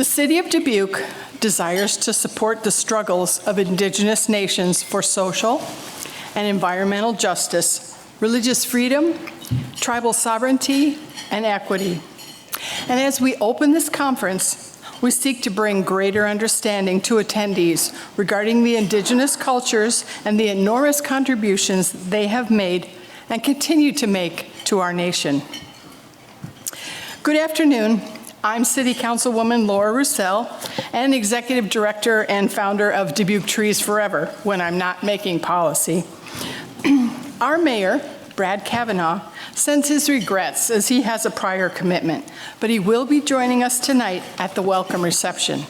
The City of Dubuque desires to support the struggles of Indigenous nations for social and environmental justice, religious freedom, tribal sovereignty, and equity. And as we open this conference, we seek to bring greater understanding to attendees regarding the Indigenous cultures and the enormous contributions they have made and continue to make to our nation. Good afternoon. I'm City Councilwoman Laura Roussel, and Executive Director and founder of Dubuque Trees Forever when I'm not making policy. Our mayor, Brad Kavanaugh, sends his regrets as he has a prior commitment, but he will be joining us tonight at the welcome reception.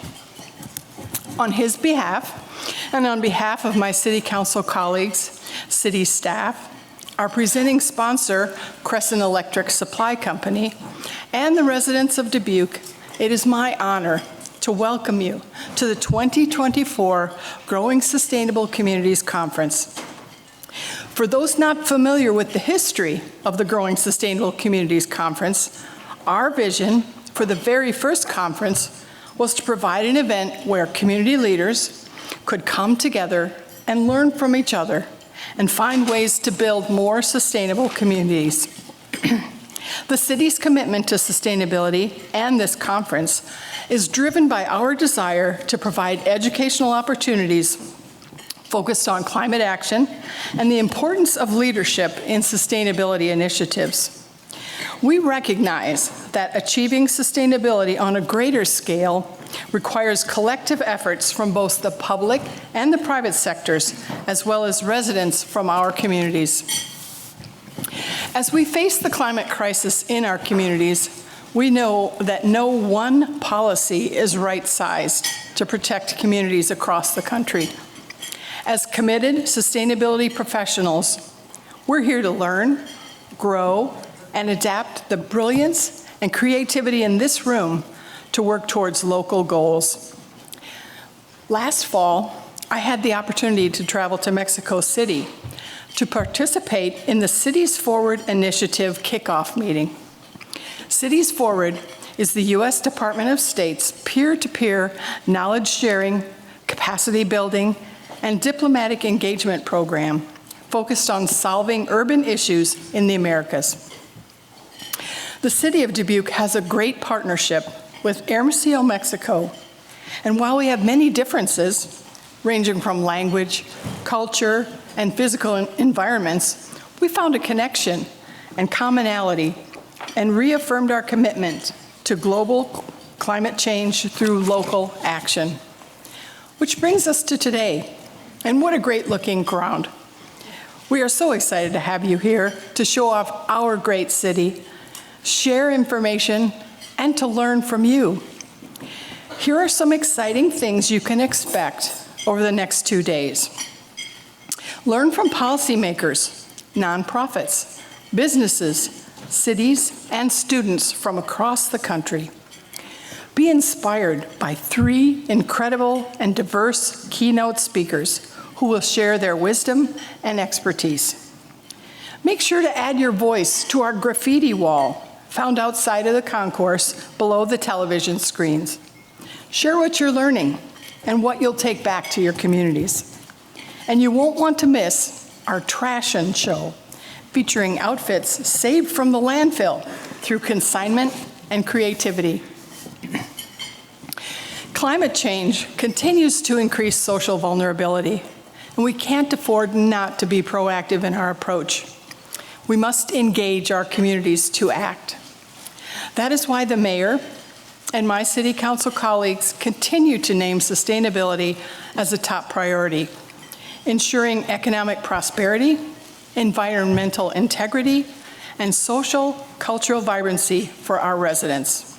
On his behalf, and on behalf of my City Council colleagues, city staff, our presenting sponsor, Crescent Electric Supply Company, and the residents of Dubuque, it is my honor to welcome you to the 2024 Growing Sustainable Communities Conference. For those not familiar with the history of the Growing Sustainable Communities Conference, our vision for the very first conference was to provide an event where community leaders could come together and learn from each other and find ways to build more sustainable communities. The city's commitment to sustainability and this conference is driven by our desire to provide educational opportunities focused on climate action and the importance of leadership in sustainability initiatives. We recognize that achieving sustainability on a greater scale requires collective efforts from both the public and the private sectors, as well as residents from our communities. As we face the climate crisis in our communities, we know that no one policy is right-sized to protect communities across the country. As committed sustainability professionals, we're here to learn, grow, and adapt the brilliance and creativity in this room to work towards local goals. Last fall, I had the opportunity to travel to Mexico City to participate in the Cities Forward Initiative kickoff meeting. Cities Forward is the U.S. Department of State's peer-to-peer knowledge sharing, capacity building, and diplomatic engagement program focused on solving urban issues in the Americas. The City of Dubuque has a great partnership with Hermosillo, Mexico, and while we have many differences, ranging from language, culture, and physical environments, we found a connection and commonality and reaffirmed our commitment to global climate change through local action. Which brings us to today, and what a great looking crowd. We are so excited to have you here to show off our great city, share information, and to learn from you. Here are some exciting things you can expect over the next 2 days. Learn from policymakers, nonprofits, businesses, cities, and students from across the country. Be inspired by 3 incredible and diverse keynote speakers who will share their wisdom and expertise. Make sure to add your voice to our graffiti wall found outside of the concourse below the television screens. Share what you're learning and what you'll take back to your communities. And you won't want to miss our Trashin' show, featuring outfits saved from the landfill through consignment and creativity. Climate change continues to increase social vulnerability, and we can't afford not to be proactive in our approach. We must engage our communities to act. That is why the mayor and my city council colleagues continue to name sustainability as a top priority, ensuring economic prosperity, environmental integrity, and social, cultural vibrancy for our residents.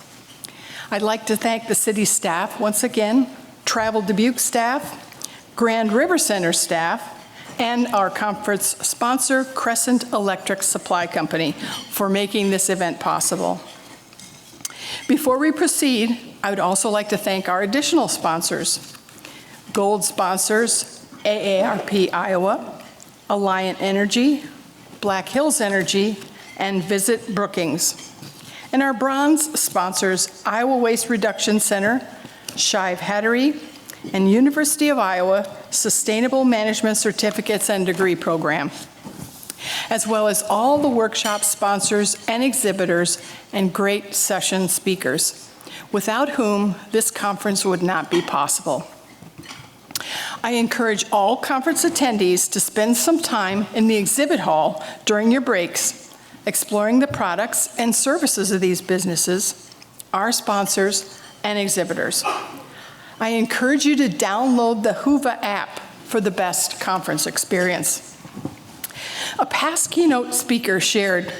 I'd like to thank the city staff once again, Travel Dubuque staff, Grand River Center staff, and our conference sponsor, Crescent Electric Supply Company, for making this event possible. Before we proceed, I would also like to thank our additional sponsors, gold sponsors, AARP Iowa, Alliant Energy, Black Hills Energy, and Visit Brookings. And our bronze sponsors, Iowa Waste Reduction Center, Shive Hattery, and University of Iowa Sustainable Management Certificates and Degree Program, as well as all the workshop sponsors and exhibitors and great session speakers, without whom this conference would not be possible. I encourage all conference attendees to spend some time in the exhibit hall during your breaks, exploring the products and services of these businesses, our sponsors, and exhibitors. I encourage you to download the Whova app for the best conference experience. A past keynote speaker shared,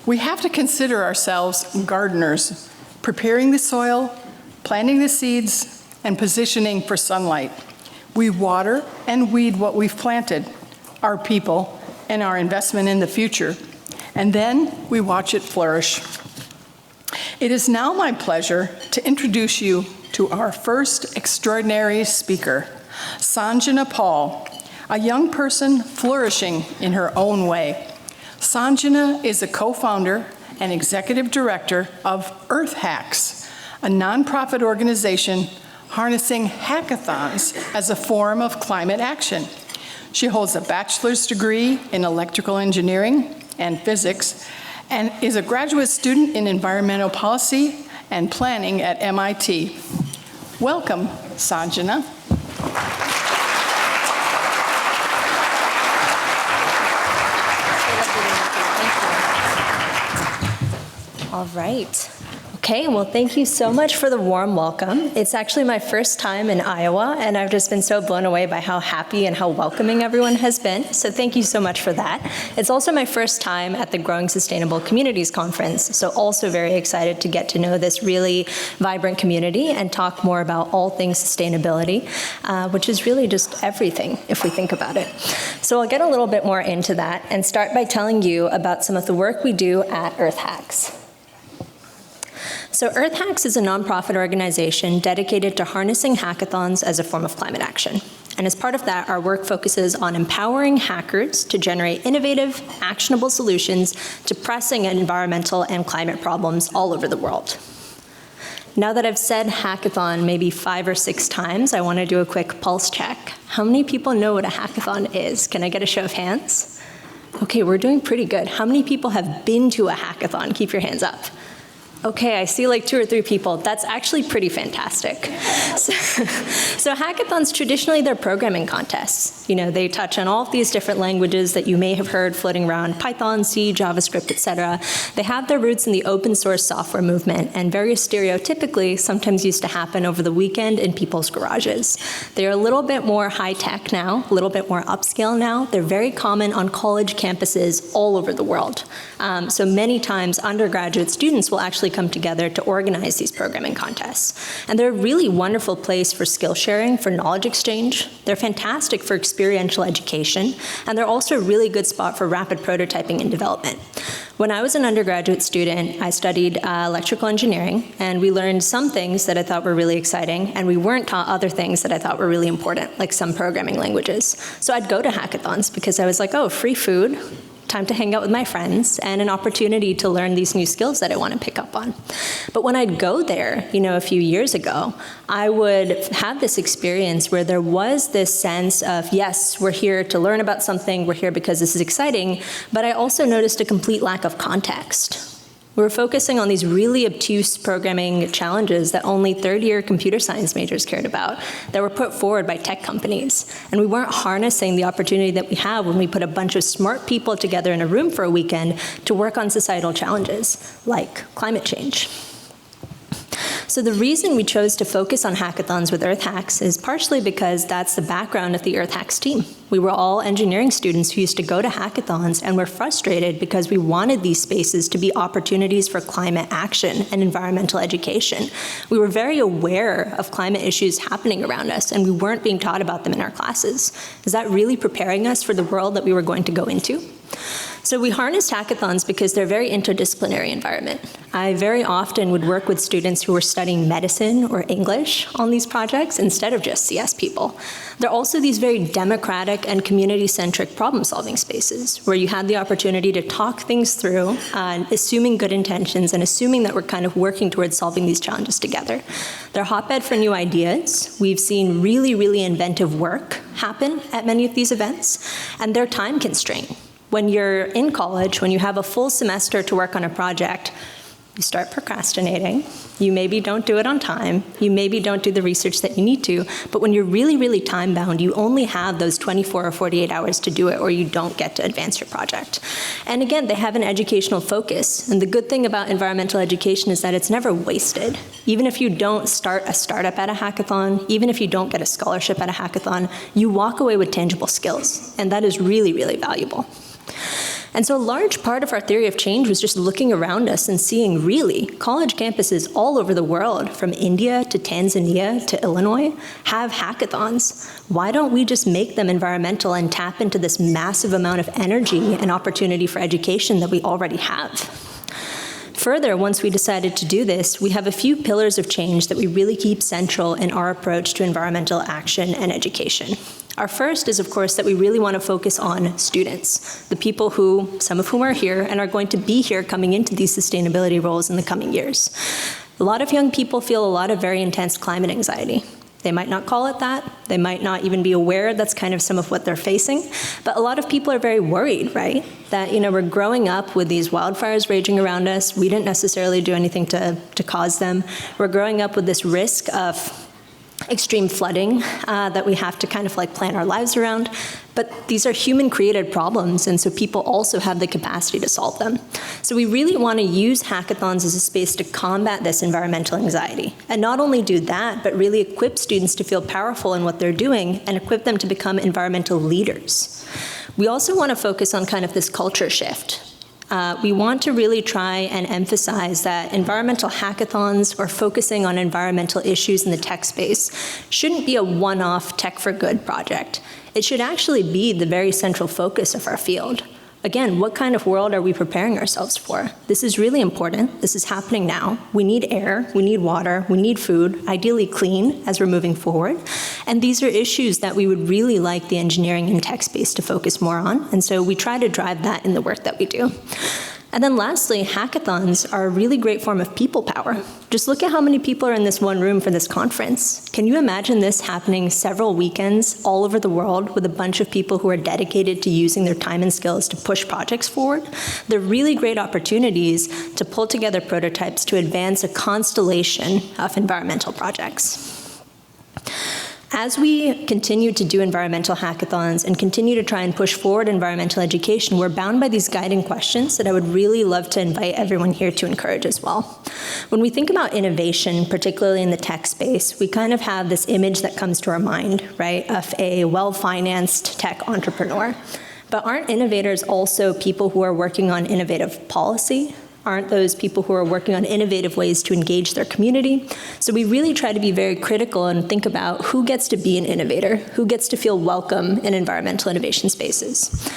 "We have to consider ourselves gardeners, preparing the soil, planting the seeds, and positioning for sunlight. We water and weed what we've planted, our people, and our investment in the future, and then we watch it flourish." It is now my pleasure to introduce you to our first extraordinary speaker, Sanjana Paul, a young person flourishing in her own way. Sanjana is a co-founder and executive director of Earth Hacks, a nonprofit organization harnessing hackathons as a form of climate action. She holds a bachelor's degree in electrical engineering and physics and is a graduate student in environmental policy and planning at MIT. Welcome, Sanjana. All right. Okay, well, thank you so much for the warm welcome. It's actually my first time in Iowa, and I've just been so blown away by how happy and how welcoming everyone has been, so thank you so much for that. It's also my first time at the Growing Sustainable Communities Conference, so also very excited to get to know this really vibrant community and talk more about all things sustainability, which is really just everything if we think about it. So I'll get a little bit more into that and start by telling you about some of the work we do at Earth Hacks. So Earth Hacks is a nonprofit organization dedicated to harnessing hackathons as a form of climate action. And as part of that, our work focuses on empowering hackers to generate innovative, actionable solutions to pressing environmental and climate problems all over the world. Now that I've said hackathon maybe 5 or 6 times, I want to do a quick pulse check. How many people know what a hackathon is? Can I get a show of hands? Okay, we're doing pretty good. How many people have been to a hackathon? Keep your hands up. Okay, I see like 2 or 3 people. That's actually pretty fantastic. So hackathons, traditionally, they're programming contests. You know, they touch on all of these different languages that you may have heard floating around, Python, C, JavaScript, etc. They have their roots in the open source software movement, and very stereotypically sometimes used to happen over the weekend in people's garages. They're a little bit more high-tech now, a little bit more upscale now. They're very common on college campuses all over the world. So many times undergraduate students will actually come together to organize these programming contests. And they're a really wonderful place for skill sharing, for knowledge exchange. They're fantastic for experiential education, and they're also a really good spot for rapid prototyping and development. When I was an undergraduate student, I studied electrical engineering, and we learned some things that I thought were really exciting, and we weren't taught other things that I thought were really important, like some programming languages. So I'd go to hackathons because I was like, oh, free food, time to hang out with my friends, and an opportunity to learn these new skills that I want to pick up on. But when I'd go there, you know, a few years ago, I would have this experience where there was this sense of, yes, we're here to learn about something, we're here because this is exciting, but I also noticed a complete lack of context. We were focusing on these really obtuse programming challenges that only third-year computer science majors cared about, that were put forward by tech companies. And we weren't harnessing the opportunity that we have when we put a bunch of smart people together in a room for a weekend to work on societal challenges, like climate change. So the reason we chose to focus on hackathons with Earth Hacks is partially because that's the background of the Earth Hacks team. We were all engineering students who used to go to hackathons and were frustrated because we wanted these spaces to be opportunities for climate action and environmental education. We were very aware of climate issues happening around us, and we weren't being taught about them in our classes. Is that really preparing us for the world that we were going to go into? So we harnessed hackathons because they're a very interdisciplinary environment. I very often would work with students who were studying medicine or English on these projects instead of just CS people. They're also these very democratic and community-centric problem-solving spaces where you had the opportunity to talk things through, assuming good intentions and assuming that we're kind of working towards solving these challenges together. They're a hotbed for new ideas. We've seen really, really inventive work happen at many of these events, and they're time constrained. When you're in college, when you have a full semester to work on a project, you start procrastinating. You maybe don't do it on time. You maybe don't do the research that you need to. But when you're really, really time-bound, you only have those 24 or 48 hours to do it, or you don't get to advance your project. And again, they have an educational focus. And the good thing about environmental education is that it's never wasted. Even if you don't start a startup at a hackathon, even if you don't get a scholarship at a hackathon, you walk away with tangible skills. And that is really, really valuable. And so a large part of our theory of change was just looking around us and seeing, really, college campuses all over the world, from India to Tanzania to Illinois, have hackathons. Why don't we just make them environmental and tap into this massive amount of energy and opportunity for education that we already have? Further, once we decided to do this, we have a few pillars of change that we really keep central in our approach to environmental action and education. Our first is, of course, that we really want to focus on students, the people who, some of whom are here and are going to be here coming into these sustainability roles in the coming years. A lot of young people feel a lot of very intense climate anxiety. They might not call it that. They might not even be aware that's kind of some of what they're facing. But a lot of people are very worried, right? That, we're growing up with these wildfires raging around us. We didn't necessarily do anything to cause them. We're growing up with this risk of extreme flooding that we have to kind of plan our lives around. But these are human-created problems, and so people also have the capacity to solve them. So we really want to use hackathons as a space to combat this environmental anxiety. And not only do that, but really equip students to feel powerful in what they're doing and equip them to become environmental leaders. We also want to focus on kind of this culture shift. We want to really try and emphasize that environmental hackathons or focusing on environmental issues in the tech space shouldn't be a one-off tech for good project. It should actually be the very central focus of our field. Again, what kind of world are we preparing ourselves for? This is really important. This is happening now. We need air, we need water, we need food, ideally clean as we're moving forward. And these are issues that we would really like the engineering and tech space to focus more on. And so we try to drive that in the work that we do. And then lastly, hackathons are a really great form of people power. Just look at how many people are in this one room for this conference. Can you imagine this happening several weekends all over the world with a bunch of people who are dedicated to using their time and skills to push projects forward? They're really great opportunities to pull together prototypes to advance a constellation of environmental projects. As we continue to do environmental hackathons and continue to try and push forward environmental education, we're bound by these guiding questions that I would really love to invite everyone here to encourage as well. When we think about innovation, particularly in the tech space, we kind of have this image that comes to our mind, right, of a well-financed tech entrepreneur. But aren't innovators also people who are working on innovative policy? Aren't those people who are working on innovative ways to engage their community? So we really try to be very critical and think about who gets to be an innovator, who gets to feel welcome in environmental innovation spaces.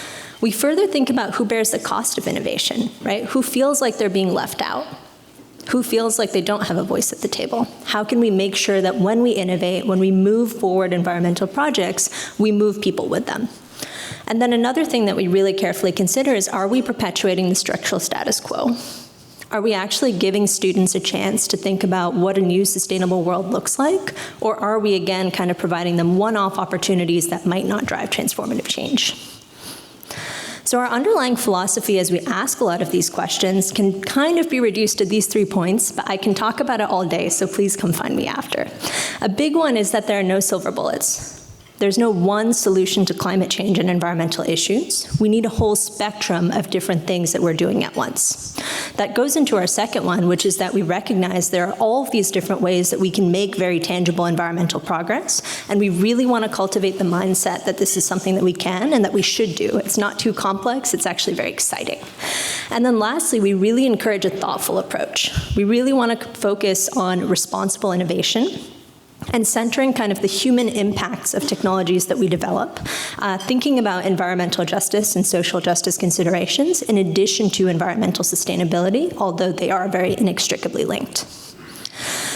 We further think about who bears the cost of innovation, right? Who feels like they're being left out? Who feels like they don't have a voice at the table? How can we make sure that when we innovate, when we move forward environmental projects, we move people with them? And then another thing that we really carefully consider is, are we perpetuating the structural status quo? Are we actually giving students a chance to think about what a new sustainable world looks like? Or are we, again, kind of providing them one-off opportunities that might not drive transformative change? So our underlying philosophy as we ask a lot of these questions can kind of be reduced to these 3 points, but I can talk about it all day, so please come find me after. A big one is that there are no silver bullets. There's no one solution to climate change and environmental issues. We need a whole spectrum of different things that we're doing at once. That goes into our second one, which is that we recognize there are all of these different ways that we can make very tangible environmental progress, and we really want to cultivate the mindset that this is something that we can and that we should do. It's not too complex, it's actually very exciting. And then lastly, we really encourage a thoughtful approach. We really want to focus on responsible innovation. and centering kind of the human impacts of technologies that we develop, thinking about environmental justice and social justice considerations in addition to environmental sustainability, although they are very inextricably linked.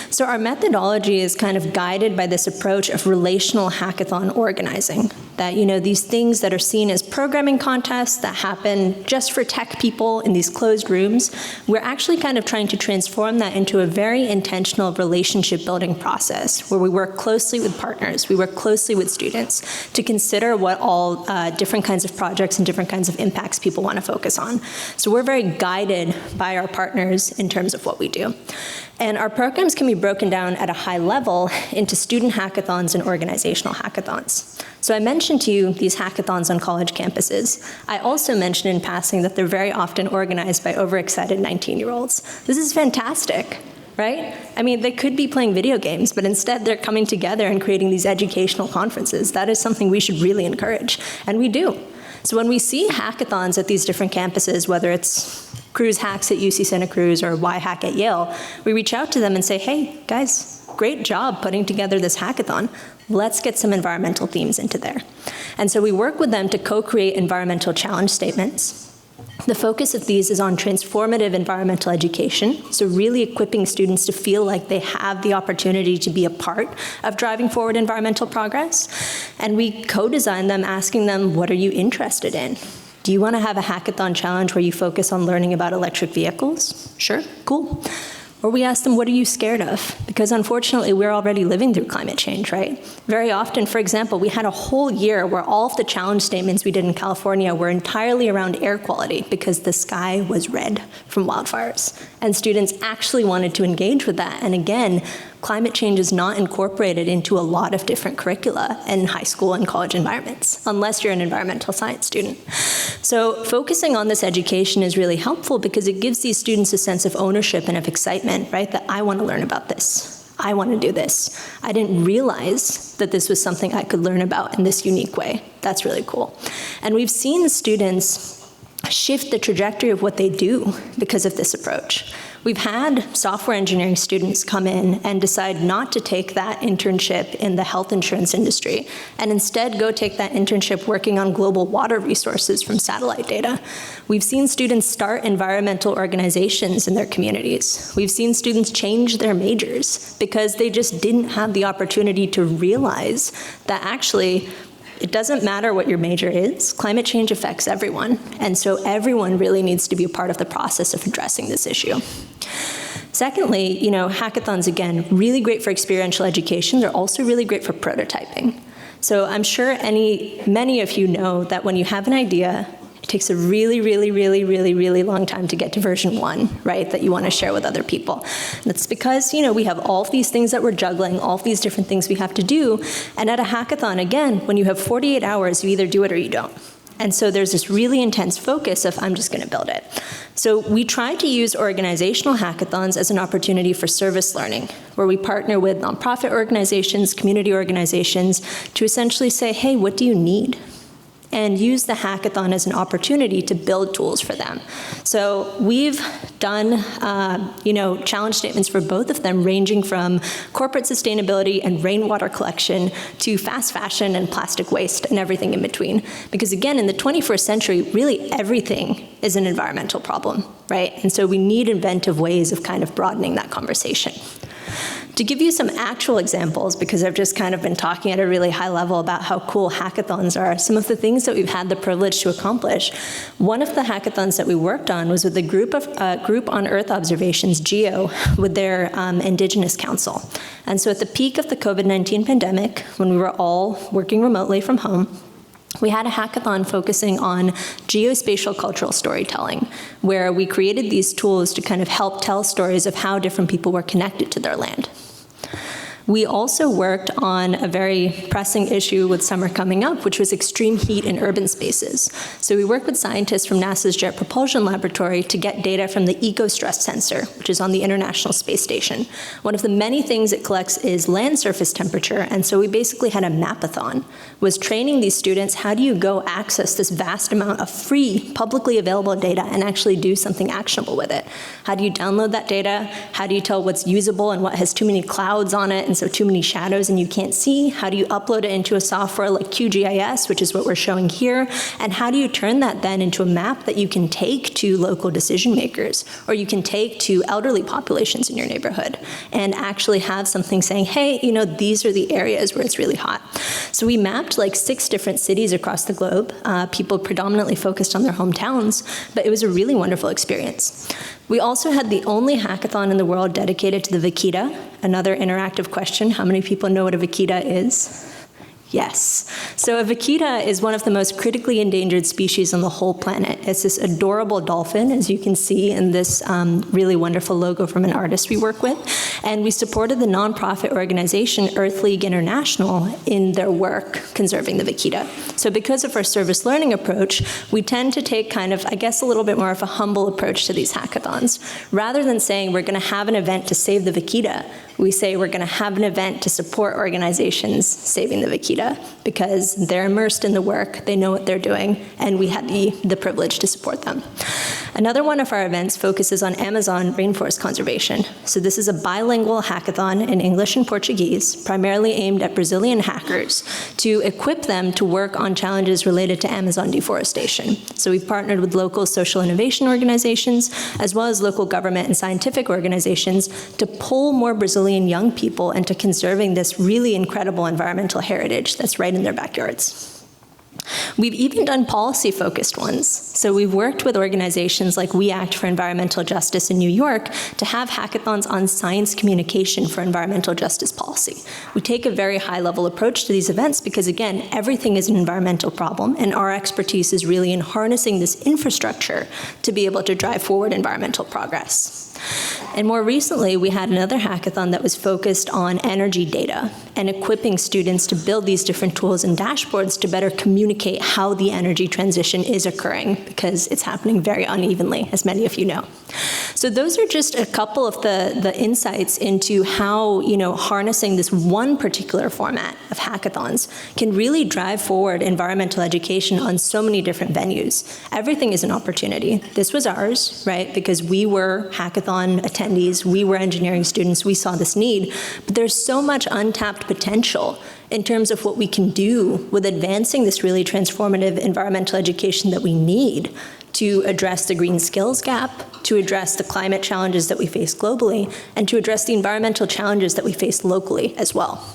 So our methodology is kind of guided by this approach of relational hackathon organizing, that, these things that are seen as programming contests that happen just for tech people in these closed rooms, we're actually kind of trying to transform that into a very intentional relationship building process where we work closely with partners, we work closely with students to consider what all different kinds of projects and different kinds of impacts people want to focus on. So we're very guided by our partners in terms of what we do. And our programs can be broken down at a high level into student hackathons and organizational hackathons. So I mentioned to you these hackathons on college campuses. I also mentioned in passing that they're very often organized by overexcited 19-year-olds. This is fantastic, right? I mean, they could be playing video games, but instead they're coming together and creating these educational conferences. That is something we should really encourage, and we do. So when we see hackathons at these different campuses, whether it's Cruz Hacks at UC Santa Cruz or Y Hack at Yale, we reach out to them and say, hey, guys, great job putting together this hackathon. Let's get some environmental themes into there. And so we work with them to co-create environmental challenge statements. The focus of these is on transformative environmental education, so really equipping students to feel like they have the opportunity to be a part of driving forward environmental progress. And we co-design them, asking them, what are you interested in? Do you want to have a hackathon challenge where you focus on learning about electric vehicles? Sure, cool. Or we ask them, what are you scared of? Because unfortunately, we're already living through climate change, right? Very often, for example, we had a whole year where all of the challenge statements we did in California were entirely around air quality because the sky was red from wildfires. And students actually wanted to engage with that. And again, climate change is not incorporated into a lot of different curricula in high school and college environments, unless you're an environmental science student. So focusing on this education is really helpful because it gives these students a sense of ownership and of excitement, right? That I want to learn about this. I want to do this. I didn't realize that this was something I could learn about in this unique way. That's really cool. And we've seen students shift the trajectory of what they do because of this approach. We've had software engineering students come in and decide not to take that internship in the health insurance industry and instead go take that internship working on global water resources from satellite data. We've seen students start environmental organizations in their communities. We've seen students change their majors because they just didn't have the opportunity to realize that actually it doesn't matter what your major is, climate change affects everyone. And so everyone really needs to be a part of the process of addressing this issue. Secondly, hackathons, again, really great for experiential education. They're also really great for prototyping. So I'm sure many of you know that when you have an idea, it takes a really, really, really, really, really long time to get to version 1, right, that you want to share with other people. And that's because, we have all of these things that we're juggling, all of these different things we have to do. And at a hackathon, again, when you have 48 hours, you either do it or you don't. And so there's this really intense focus of, I'm just going to build it. So we try to use organizational hackathons as an opportunity for service learning, where we partner with nonprofit organizations, community organizations, to essentially say, hey, what do you need? And use the hackathon as an opportunity to build tools for them. So we've done, challenge statements for both of them, ranging from corporate sustainability and rainwater collection to fast fashion and plastic waste and everything in between. Because again, in the 21st century, really everything is an environmental problem, right? And so we need inventive ways of kind of broadening that conversation. To give you some actual examples, because I've just kind of been talking at a really high level about how cool hackathons are, some of the things that we've had the privilege to accomplish. One of the hackathons that we worked on was with the Group on Earth Observations, GEO, with their Indigenous Council. And so at the peak of the COVID-19 pandemic, when we were all working remotely from home, we had a hackathon focusing on geospatial cultural storytelling, where we created these tools to kind of help tell stories of how different people were connected to their land. We also worked on a very pressing issue with summer coming up, which was extreme heat in urban spaces. So we worked with scientists from NASA's Jet Propulsion Laboratory to get data from the eco-stress sensor, which is on the International Space Station. One of the many things it collects is land surface temperature, and so we basically had a mapathon, was training these students, how do you go access this vast amount of free, publicly available data and actually do something actionable with it? How do you download that data? How do you tell what's usable and what has too many clouds on it and so too many shadows and you can't see? How do you upload it into a software like QGIS, which is what we're showing here? And how do you turn that then into a map that you can take to local decision makers, or you can take to elderly populations in your neighborhood and actually have something saying, hey, these are the areas where it's really hot. So we mapped like 6 different cities across the globe. People predominantly focused on their hometowns, but it was a really wonderful experience. We also had the only hackathon in the world dedicated to the vaquita. Another interactive question, how many people know what a vaquita is? Yes. So a vaquita is one of the most critically endangered species on the whole planet. It's this adorable dolphin, as you can see in this really wonderful logo from an artist we work with. And we supported the nonprofit organization Earth League International in their work conserving the vaquita. So because of our service learning approach, we tend to take kind of, I guess, a little bit more of a humble approach to these hackathons. Rather than saying we're going to have an event to save the vaquita, we say we're going to have an event to support organizations saving the vaquita, because they're immersed in the work, they know what they're doing, and we had the privilege to support them. Another one of our events focuses on Amazon rainforest conservation. So this is a bilingual hackathon in English and Portuguese, primarily aimed at Brazilian hackers to equip them to work on challenges related to Amazon deforestation. So we've partnered with local social innovation organizations, as well as local government and scientific organizations, to pull more Brazilian young people into conserving this really incredible environmental heritage that's right in their backyards. We've even done policy-focused ones. So we've worked with organizations like We Act for Environmental Justice in New York to have hackathons on science communication for environmental justice policy. We take a very high-level approach to these events because, again, everything is an environmental problem, and our expertise is really in harnessing this infrastructure to be able to drive forward environmental progress. And more recently, we had another hackathon that was focused on energy data and equipping students to build these different tools and dashboards to better communicate how the energy transition is occurring, because it's happening very unevenly, as many of you know. So those are just a couple of the insights into how, harnessing this one particular format of hackathons can really drive forward environmental education on so many different venues. Everything is an opportunity. This was ours, right? Because we were hackathon attendees, we were engineering students, we saw this need, but there's so much untapped potential in terms of what we can do with advancing this really transformative environmental education that we need to address the green skills gap, to address the climate challenges that we face globally, and to address the environmental challenges that we face locally as well.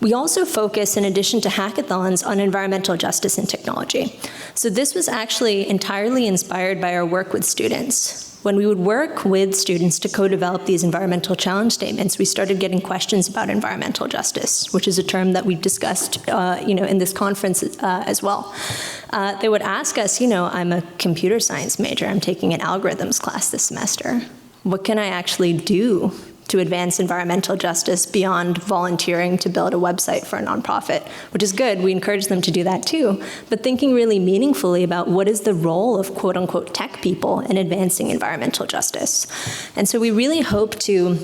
We also focus, in addition to hackathons, on environmental justice and technology. So this was actually entirely inspired by our work with students. When we would work with students to co-develop these environmental challenge statements, we started getting questions about environmental justice, which is a term that we discussed in this conference as well. They would ask us, I'm a computer science major, I'm taking an algorithms class this semester. What can I actually do to advance environmental justice beyond volunteering to build a website for a nonprofit, which is good. We encourage them to do that too, but thinking really meaningfully about what is the role of quote unquote tech people in advancing environmental justice. And so we really hope to,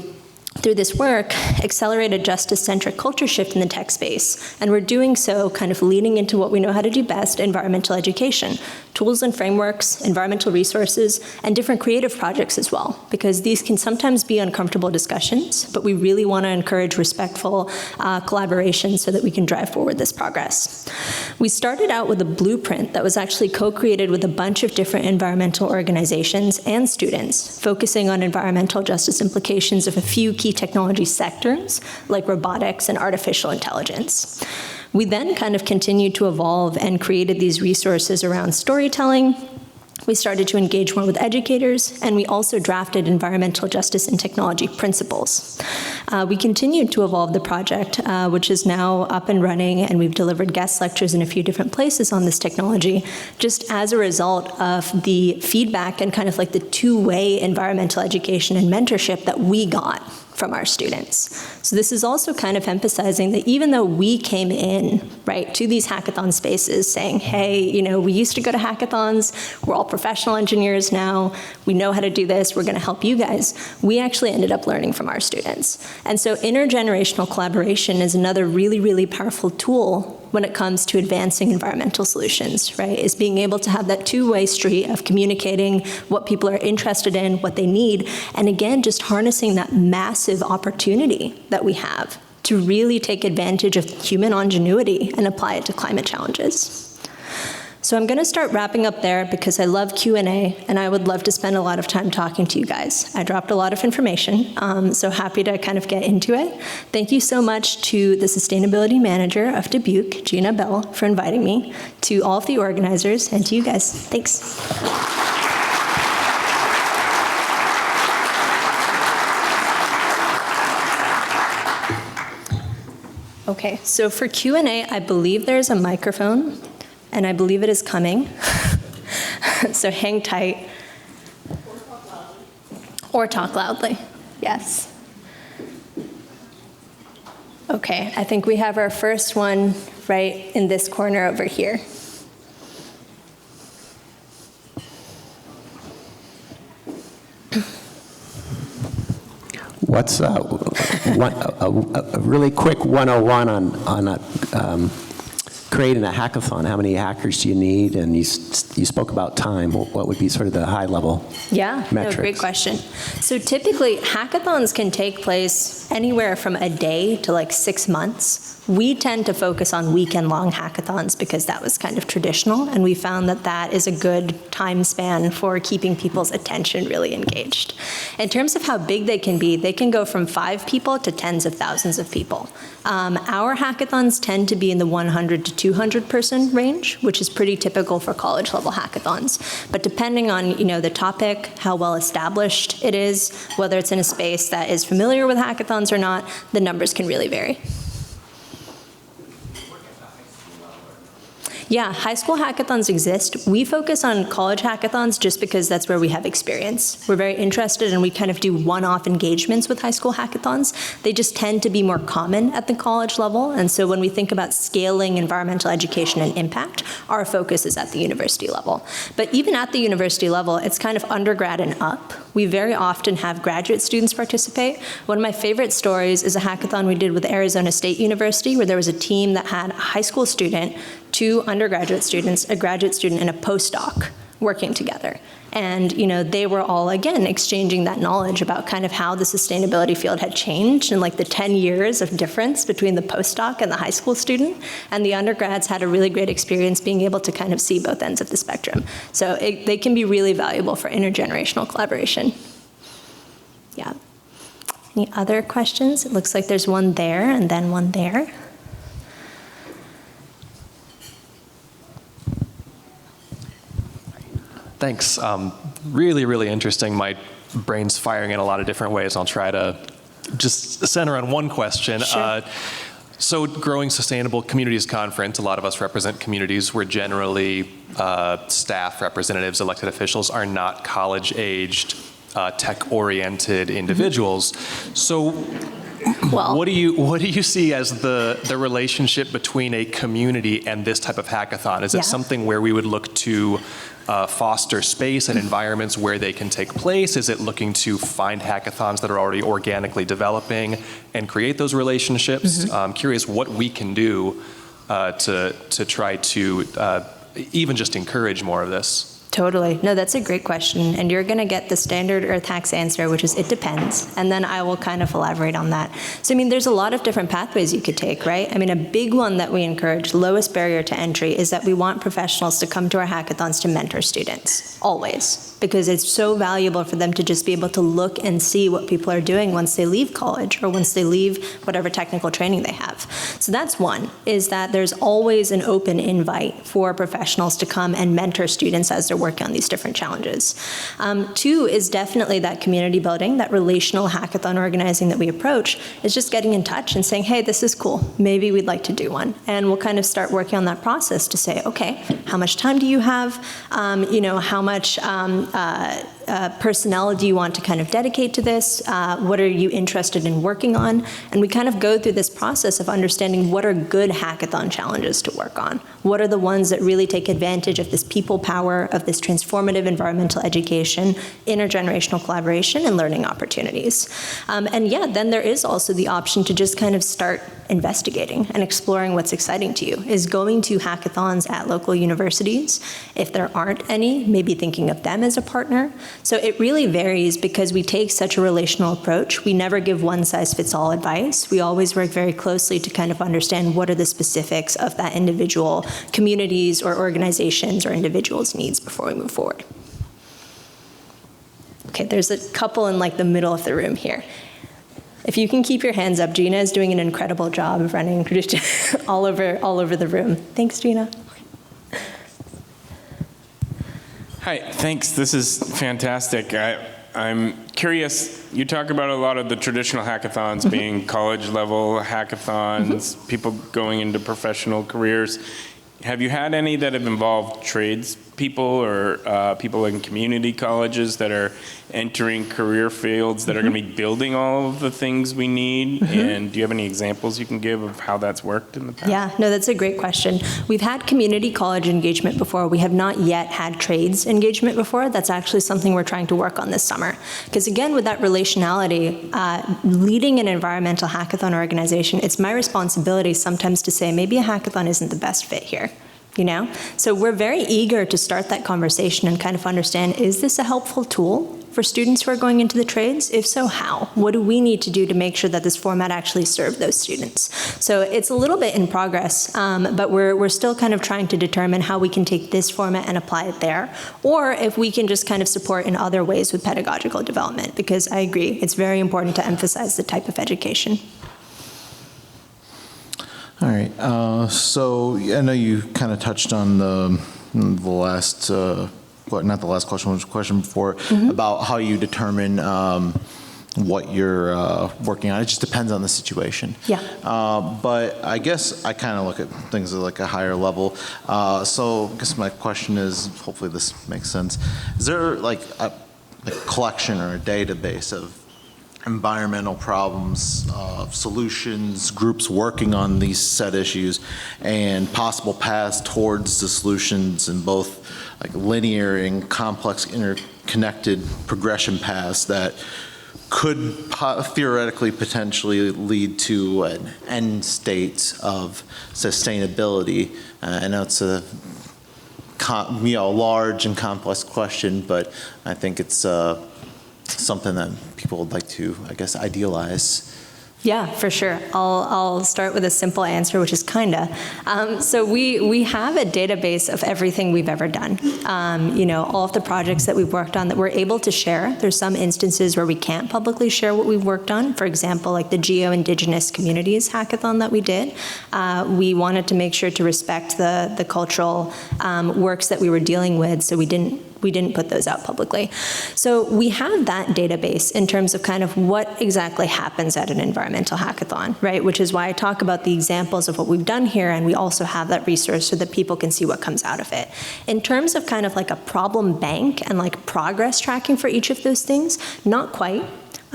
through this work, accelerate a justice-centric culture shift in the tech space. And we're doing so kind of leaning into what we know how to do best, environmental education, tools and frameworks, environmental resources, and different creative projects as well, because these can sometimes be uncomfortable discussions, but we really want to encourage respectful collaboration so that we can drive forward this progress. We started out with a blueprint that was actually co-created with a bunch of different environmental organizations and students, focusing on environmental justice implications of a few key technology sectors, like robotics and artificial intelligence. We then kind of continued to evolve and created these resources around storytelling. We started to engage more with educators, and we also drafted environmental justice and technology principles. We continued to evolve the project, which is now up and running, and we've delivered guest lectures in a few different places on this technology, just as a result of the feedback and kind of like the two-way environmental education and mentorship that we got from our students. So this is also kind of emphasizing that even though we came in, right, to these hackathon spaces saying, hey, we used to go to hackathons, we're all professional engineers now, we know how to do this, we're gonna help you guys, we actually ended up learning from our students. And so intergenerational collaboration is another really, really powerful tool when it comes to advancing environmental solutions, right? Is being able to have that two-way street of communicating what people are interested in, what they need, and again, just harnessing that massive opportunity that we have to really take advantage of human ingenuity and apply it to climate challenges. So I'm going to start wrapping up there because I love Q&A, and I would love to spend a lot of time talking to you guys. I dropped a lot of information, so happy to kind of get into it. Thank you so much to the Sustainability Manager of Dubuque, Gina Bell, for inviting me, to all of the organizers, and to you guys. Thanks. Okay, so for Q&A, I believe there's a microphone, and I believe it is coming. So hang tight. Or talk loudly. Yes. Okay, I think we have our first one right in this corner over here. What's a really quick 101 on creating a hackathon? How many hackers do you need? And you spoke about time. What would be sort of the high-level metrics? No, great question. So typically, hackathons can take place anywhere from a day to like 6 months. We tend to focus on weekend-long hackathons because that was kind of traditional, and we found that that is a good time span for keeping people's attention really engaged. In terms of how big they can go from 5 people to tens of thousands of people. Our hackathons tend to be in the 100 to 200 person range, which is pretty typical for college-level hackathons. But depending on the topic, how well established it is, whether it's in a space that is familiar with hackathons or not, the numbers can really vary. Yeah, high school hackathons exist. We focus on college hackathons just because that's where we have experience. We're very interested, and we kind of do one-off engagements with high school hackathons. They just tend to be more common at the college level, and so when we think about scaling environmental education and impact, our focus is at the university level. But even at the university level, it's kind of undergrad and up. We very often have graduate students participate. One of my favorite stories is a hackathon we did with Arizona State University, where there was a team that had a high school student, 2 undergraduate students, a graduate student, and a postdoc working together. And they were all, again, exchanging that knowledge about kind of how the sustainability field had changed in like the 10 years of difference between the postdoc and the high school student. And the undergrads had a really great experience being able to kind of see both ends of the spectrum. So they can be really valuable for intergenerational collaboration. Yeah. Any other questions? It looks like there's one there and then one there. Thanks. Really, really interesting. My brain's firing in a lot of different ways. I'll try to just center on one question. Sure. So growing sustainable communities conference, a lot of us represent communities where generally staff representatives, elected officials are not college-aged, tech-oriented individuals. So Well, what do you see as the relationship between a community and this type of hackathon? Is it something where we would look to foster space and environments where they can take place? Is it looking to find hackathons that are already organically developing and create those relationships? I'm curious what we can do to try to even just encourage more of this. Totally. No, that's a great question. And you're going to get the standard Earth Hacks answer, which is it depends. And then I will kind of elaborate on that. So, there's a lot of different pathways you could take, right? A big one that we encourage, lowest barrier to entry, is that we want professionals to come to our hackathons to mentor students, always. Because it's so valuable for them to just be able to look and see what people are doing once they leave college or once they leave whatever technical training they have. So that's one, is that there's always an open invite for professionals to come and mentor students as they're working on these different challenges. 2 is definitely that community building, that relational hackathon organizing that we approach, is just getting in touch and saying, hey, this is cool. Maybe we'd like to do one. And we'll kind of start working on that process to say, okay, how much time do you have? How much personnel do you want to kind of dedicate to this? What are you interested in working on? And we kind of go through this process of understanding what are good hackathon challenges to work on. What are the ones that really take advantage of this people power, of this transformative environmental education, intergenerational collaboration, and learning opportunities. And yeah, then there is also the option to just kind of start investigating and exploring what's exciting to you. Is going to hackathons at local universities. If there aren't any, maybe thinking of them as a partner. So it really varies because we take such a relational approach. We never give one-size-fits-all advice. We always work very closely to kind of understand what are the specifics of that individual communities or organizations or individuals' needs before we move forward. Okay, there's a couple in like the middle of the room here. If you can keep your hands up, Gina is doing an incredible job of running all over the room. Thanks, Gina. Hi, thanks. This is fantastic. I'm curious, you talk about a lot of the traditional hackathons being college-level hackathons, people going into professional careers. Have you had any that have involved tradespeople or people in community colleges that are entering career fields that are going to be building all of the things we need? And do you have any examples you can give of how that's worked in the past? Yeah, no, that's a great question. We've had community college engagement before. We have not yet had trades engagement before. That's actually something we're trying to work on this summer. Because again, with that relationality, leading an environmental hackathon organization, it's my responsibility sometimes to say, maybe a hackathon isn't the best fit here. You know? So we're very eager to start that conversation and kind of understand, is this a helpful tool for students who are going into the trades? If so, how? What do we need to do to make sure that this format actually serves those students? So it's a little bit in progress, but we're still kind of trying to determine how we can take this format and apply it there, or if we can just kind of support in other ways with pedagogical development, because I agree, it's very important to emphasize the type of education. All right. So I know you kind of touched on the last, not the last question, was the question before, about how you determine what you're working on. It just depends on the situation. Yeah. But I guess I kind of look at things at like a higher level. So I guess my question is, hopefully this makes sense. Is there like a collection or a database of environmental problems, solutions, groups working on these set issues, and possible paths towards the solutions in both like linear and complex interconnected progression paths that could theoretically potentially lead to an end state of sustainability? I know it's a large and complex question, but I think it's something that people would like to, I guess, idealize. Yeah, for sure. I'll start with a simple answer, which is kinda. So we have a database of everything we've ever done. You know, all of the projects that we've worked on that we're able to share. There's some instances where we can't publicly share what we've worked on. For example, like the Geo-Indigenous Communities Hackathon that we did. We wanted to make sure to respect the cultural works that we were dealing with, so we didn't put those out publicly. So we have that database in terms of kind of what exactly happens at an environmental hackathon, right? Which is why I talk about the examples of what we've done here, and we also have that resource so that people can see what comes out of it. In terms of kind of like a problem bank and like progress tracking for each of those things, not quite.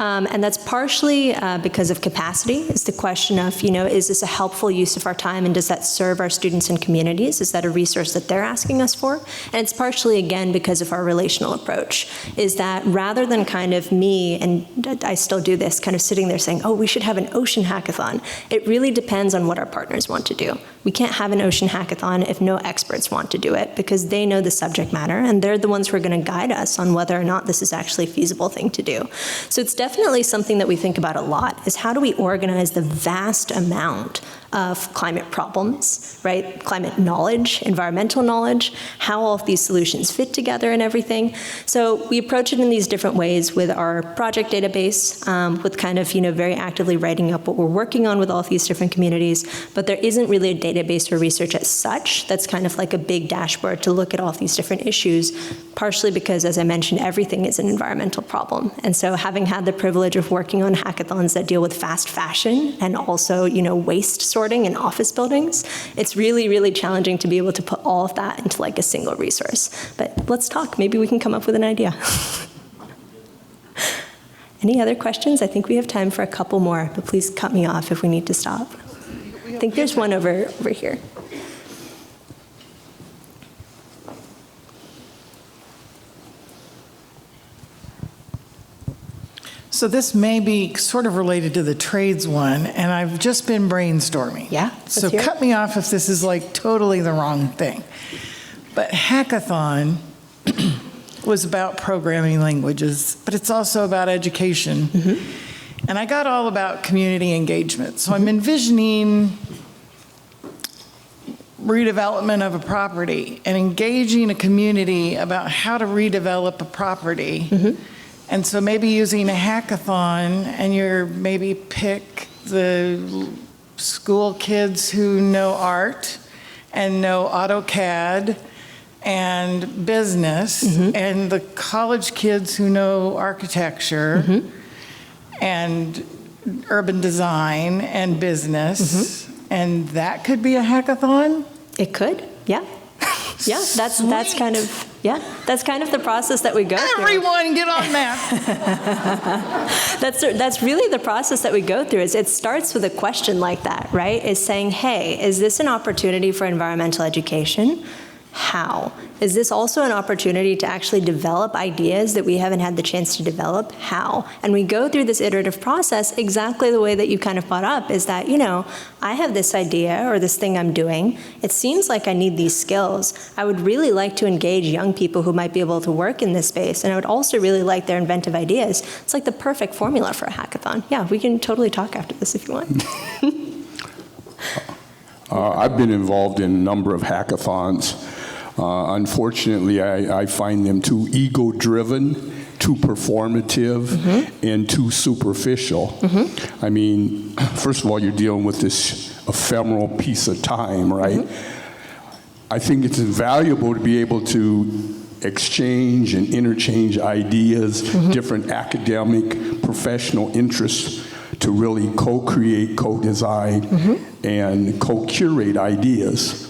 And that's partially because of capacity. It's the question of, you know, is this a helpful use of our time, and does that serve our students and communities? Is that a resource that they're asking us for? And it's partially, again, because of our relational approach, is that rather than kind of me, and I still do this, kind of sitting there saying, oh, we should have an ocean hackathon, it really depends on what our partners want to do. We can't have an ocean hackathon if no experts want to do it, because they know the subject matter, and they're the ones who are going to guide us on whether or not this is actually a feasible thing to do. So it's definitely something that we think about a lot, is how do we organize the vast amount of climate problems, right? Climate knowledge, environmental knowledge, how all of these solutions fit together and everything. So we approach it in these different ways with our project database, with kind of, you know, very actively writing up what we're working on with all of these different communities, but there isn't really a database for research as such. That's kind of like a big dashboard to look at all of these different issues, partially because, as I mentioned, everything is an environmental problem. And so having had the privilege of working on hackathons that deal with fast fashion and also, you know, waste sorting in office buildings, it's really, really challenging to be able to put all of that into like a single resource. But let's talk. Maybe we can come up with an idea. Any other questions? I think we have time for a couple more, but please cut me off if we need to stop. I think there's one over here. So this may be sort of related to the trades one, and I've just been brainstorming. Yeah, So let's hear it. cut me off if this is like totally the wrong thing. But hackathon was about programming languages, but it's also about education. Mm-hmm. And I got all about community engagement. So I'm envisioning redevelopment of a property and engaging a community about how to redevelop a property. Mm-hmm. And so maybe using a hackathon, and you're maybe pick the school kids who know art and know AutoCAD and business, and the college kids who know architecture and urban design and business, and that could be a hackathon? It could, yeah. Yeah, that's kind of, that's kind of the process that we go through. Everyone get on that. That's really the process that we go through. Is it starts with a question like that, right? Is saying, hey, is this an opportunity for environmental education? How? Is this also an opportunity to actually develop ideas that we haven't had the chance to develop? How? And we go through this iterative process exactly the way that you kind of brought up, is that, I have this idea or this thing I'm doing. It seems like I need these skills. I would really like to engage young people who might be able to work in this space, and I would also really like their inventive ideas. It's like the perfect formula for a hackathon. Yeah, we can totally talk after this if you want. I've been involved in a number of hackathons. Unfortunately, I find them too ego-driven, too performative, and too superficial. I mean, first of all, you're dealing with this ephemeral piece of time, right? I think it's invaluable to be able to exchange and interchange ideas, different academic, professional interests, to really co-create, co-design, and co-curate ideas.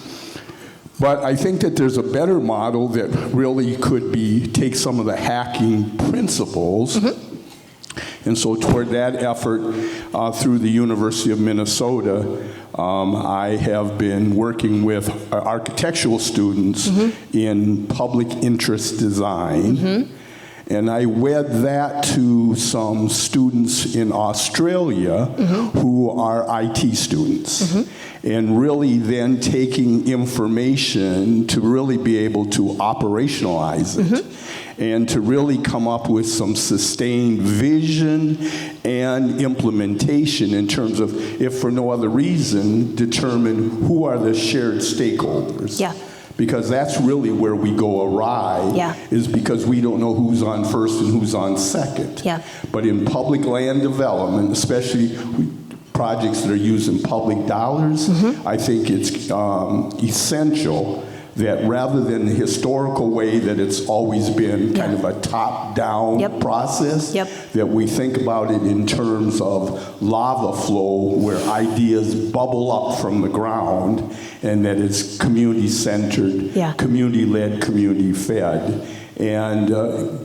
But I think that there's a better model that really could take some of the hacking principles. And so toward that effort, through the University of Minnesota, I have been working with architectural students in public interest design. And I wed that to some students in Australia who are IT students. And really then taking information to really be able to operationalize it. And to really come up with some sustained vision and implementation in terms of, if for no other reason, determine who are the shared stakeholders. Yeah. Because that's really where we go awry, is because we don't know who's on first and who's on second. Yeah. But in public land development, especially projects that are using public dollars, I think it's essential that rather than the historical way that it's always been kind of a top-down process, that we think about it in terms of lava flow where ideas bubble up from the ground, and that it's community-centered, community-led, community-fed. And,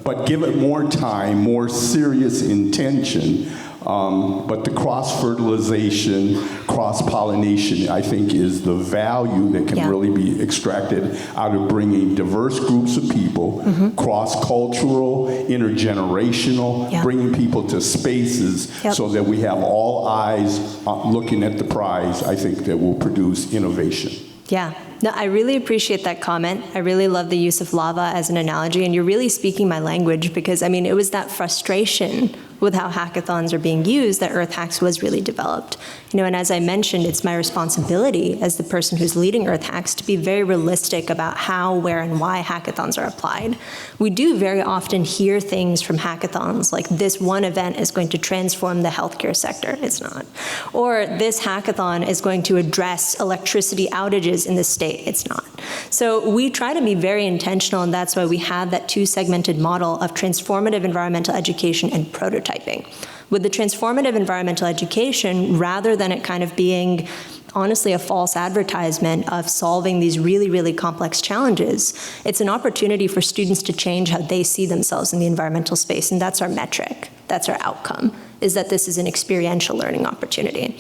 but give it more time, more serious intention. But the cross-fertilization, cross-pollination, I think, is the value that can really be extracted out of bringing diverse groups of people, cross-cultural, intergenerational, bringing people to spaces so that we have all eyes looking at the prize, I think, that will produce innovation. Yeah. No, I really appreciate that comment. I really love the use of lava as an analogy, and you're really speaking my language, because, I mean, it was that frustration with how hackathons are being used that Earth Hacks was really developed. And as I mentioned, it's my responsibility as the person who's leading Earth Hacks to be very realistic about how, where, and why hackathons are applied. We do very often hear things from hackathons like, this one event is going to transform the healthcare sector. It's not. Or this hackathon is going to address electricity outages in the state. It's not. So we try to be very intentional, and that's why we have that two-segmented model of transformative environmental education and prototyping. With the transformative environmental education, rather than it kind of being honestly a false advertisement of solving these really, really complex challenges, it's an opportunity for students to change how they see themselves in the environmental space, and that's our metric. That's our outcome, is that this is an experiential learning opportunity.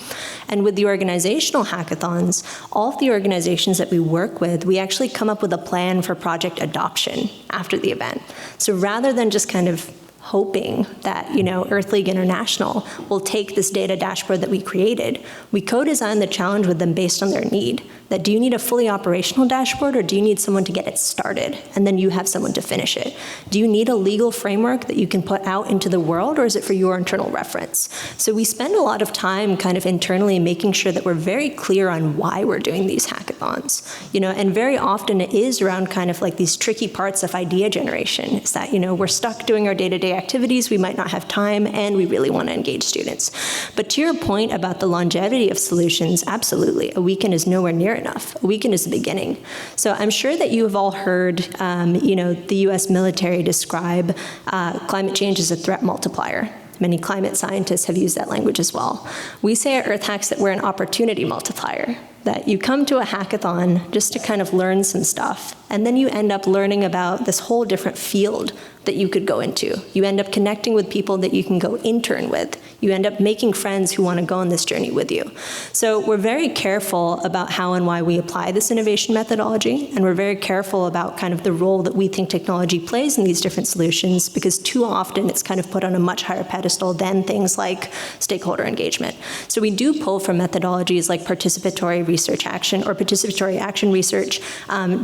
And with the organizational hackathons, all of the organizations that we work with, we actually come up with a plan for project adoption after the event. So rather than just kind of hoping that, Earth League International will take this data dashboard that we created, we co-designed the challenge with them based on their need. That do you need a fully operational dashboard, or do you need someone to get it started, and then you have someone to finish it? Do you need a legal framework that you can put out into the world, or is it for your internal reference? So we spend a lot of time kind of internally making sure that we're very clear on why we're doing these hackathons, and very often it is around kind of like these tricky parts of idea generation. Is that, we're stuck doing our day-to-day activities, we might not have time, and we really want to engage students. But to your point about the longevity of solutions, absolutely, a weekend is nowhere near enough. A weekend is the beginning. So I'm sure that you have all heard, the U.S. military describe climate change as a threat multiplier. Many climate scientists have used that language as well. We say at Earth Hacks that we're an opportunity multiplier, that you come to a hackathon just to kind of learn some stuff, and then you end up learning about this whole different field that you could go into. You end up connecting with people that you can go intern with. You end up making friends who want to go on this journey with you. So we're very careful about how and why we apply this innovation methodology, and we're very careful about kind of the role that we think technology plays in these different solutions, because too often it's kind of put on a much higher pedestal than things like stakeholder engagement. So we do pull from methodologies like participatory research action or participatory action research,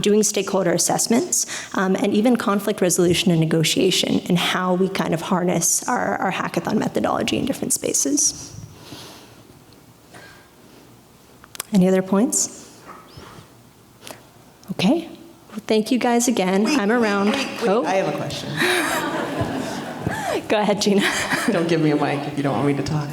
doing stakeholder assessments, and even conflict resolution and negotiation, and how we kind of harness our hackathon methodology in different spaces. Any other points? Okay. Well, thank you guys again. I'm around. Wait, I have a question. Go ahead, Gina. Don't give me a mic if you don't want me to talk.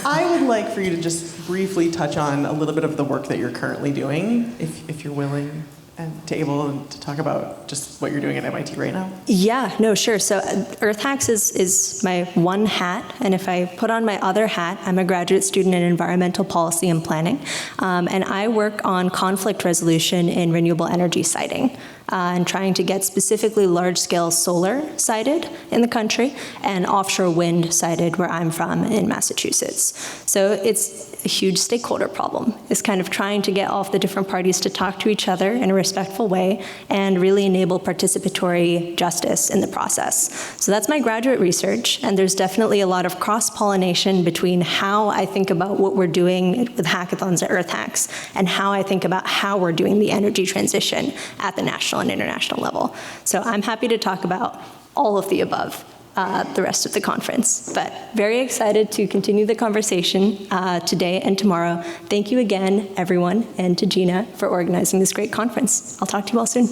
I would like for you to just briefly touch on a little bit of the work that you're currently doing, if you're willing and able to talk about just what you're doing at MIT right now. Yeah, no, sure. So Earth Hacks is my one hat, and if I put on my other hat, I'm a graduate student in environmental policy and planning, and I work on conflict resolution in renewable energy siting. And trying to get specifically large-scale solar sited in the country and offshore wind sited where I'm from in Massachusetts. So it's a huge stakeholder problem. It's kind of trying to get all of the different parties to talk to each other in a respectful way and really enable participatory justice in the process. So that's my graduate research, and there's definitely a lot of cross-pollination between how I think about what we're doing with hackathons at Earth Hacks and how I think about how we're doing the energy transition at the national and international level. So I'm happy to talk about all of the above the rest of the conference, but very excited to continue the conversation today and tomorrow. Thank you again, everyone, and to Gina for organizing this great conference. I'll talk to you all soon.